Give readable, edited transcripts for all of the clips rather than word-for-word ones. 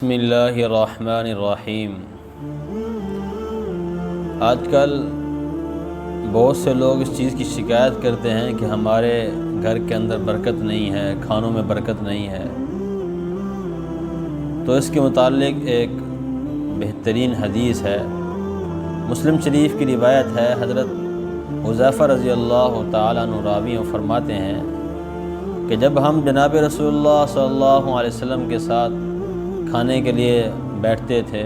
بسم اللہ الرحمن الرحیم۔ آج کل بہت سے لوگ اس چیز کی شکایت کرتے ہیں کہ ہمارے گھر کے اندر برکت نہیں ہے، کھانوں میں برکت نہیں ہے۔ تو اس کے متعلق ایک بہترین حدیث ہے، مسلم شریف کی روایت ہے۔ حضرت حذیفہ رضی اللہ تعالیٰ عنہ راوی فرماتے ہیں کہ جب ہم جناب رسول اللہ صلی اللہ علیہ وسلم کے ساتھ کھانے کے لیے بیٹھتے تھے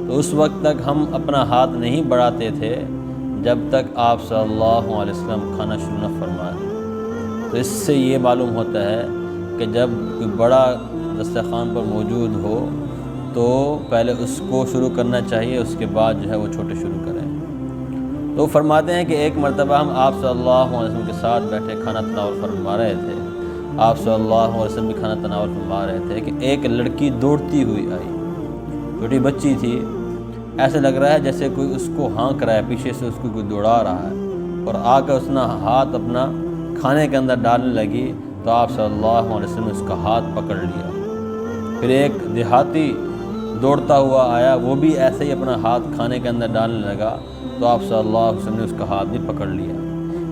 تو اس وقت تک ہم اپنا ہاتھ نہیں بڑھاتے تھے جب تک آپ صلی اللہ علیہ وسلم کھانا شروع نہ فرمائیں۔ تو اس سے یہ معلوم ہوتا ہے کہ جب کوئی بڑا دسترخوان پر موجود ہو تو پہلے اس کو شروع کرنا چاہیے، اس کے بعد جو ہے وہ چھوٹے شروع کریں۔ تو فرماتے ہیں کہ ایک مرتبہ ہم آپ صلی اللہ علیہ وسلم کے ساتھ بیٹھے کھانا تناول فرما رہے تھے، آپ صلی اللہ علیہ وسلم بھی کھانا تناول فرما رہے تھے کہ ایک لڑکی دوڑتی ہوئی آئی، چھوٹی بچی تھی، ایسے لگ رہا ہے جیسے کوئی اس کو ہانک رہا ہے، پیچھے سے اس کو کوئی دوڑا رہا ہے، اور آ کر اس نے ہاتھ اپنا کھانے کے اندر ڈالنے لگی تو آپ صلی اللہ علیہ وسلم نے اس کا ہاتھ پکڑ لیا۔ پھر ایک دیہاتی دوڑتا ہوا آیا، وہ بھی ایسے ہی اپنا ہاتھ کھانے کے اندر ڈالنے لگا تو آپ صلی اللہ علیہ وسلم نے اس کا ہاتھ بھی پکڑ لیا۔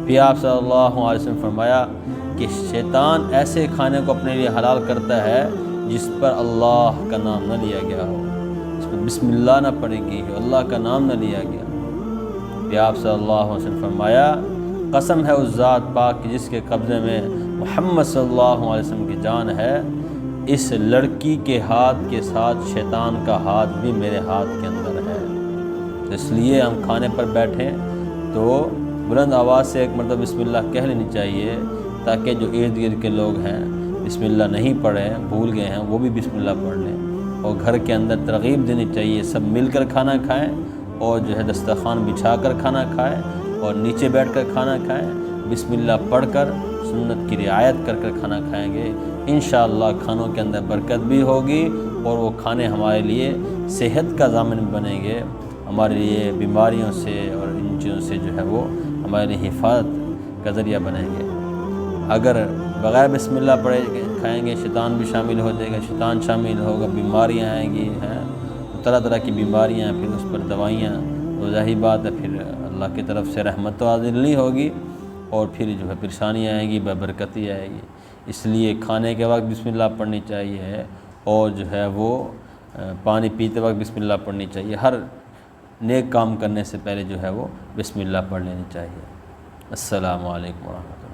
پھر آپ صلی اللہ علیہ وسلم فرمایا کہ شیطان ایسے کھانے کو اپنے لیے حلال کرتا ہے جس پر اللہ کا نام نہ لیا گیا ہو، اس پر بسم اللہ نہ پڑھی گئی ہو، اللہ کا نام نہ لیا گیا۔ پھر آپ صلی اللہ علیہ وسلم فرمایا قسم ہے اس ذات پاک کی جس کے قبضے میں محمد صلی اللہ علیہ وسلم کی جان ہے، اس لڑکی کے ہاتھ کے ساتھ شیطان کا ہاتھ بھی میرے ہاتھ کے اندر ہے۔ اس لیے ہم کھانے پر بیٹھیں تو بلند آواز سے ایک مرتبہ بسم اللہ کہہ لینی چاہیے تاکہ جو ارد گرد کے لوگ ہیں بسم اللہ نہیں پڑھیں، بھول گئے ہیں، وہ بھی بسم اللہ پڑھ لیں۔ اور گھر کے اندر ترغیب دینی چاہیے، سب مل کر کھانا کھائیں اور جو ہے دسترخوان بچھا کر کھانا کھائیں اور نیچے بیٹھ کر کھانا کھائیں، بسم اللہ پڑھ کر سنت کی رعایت کر کر کھانا کھائیں گے، انشاءاللہ کھانوں کے اندر برکت بھی ہوگی اور وہ کھانے ہمارے لیے صحت کا ضامن بنیں گے، ہمارے لیے بیماریوں سے اور ان چیزوں سے جو ہے وہ ہمارے لیے حفاظت کا ذریعہ بنیں گے۔ اگر بغیر بسم اللہ پڑھے کھائیں گے شیطان بھی شامل ہو جائے گا، شیطان شامل ہوگا، بیماریاں آئیں گی، طرح طرح کی بیماریاں، پھر اس پر دوائیاں، تو ظاہر بات ہے پھر اللہ کی طرف سے رحمت تو حاصل نہیں ہوگی اور پھر جو ہے پریشانی آئے گی، برکتی آئے گی۔ اس لیے کھانے کے وقت بسم اللہ پڑھنی چاہیے اور جو ہے وہ پانی پیتے وقت بسم اللہ پڑھنی چاہیے، ہر نیک کام کرنے سے پہلے جو ہے وہ بسم اللہ پڑھ لینی چاہیے۔ السلام علیکم ورحمۃ اللہ۔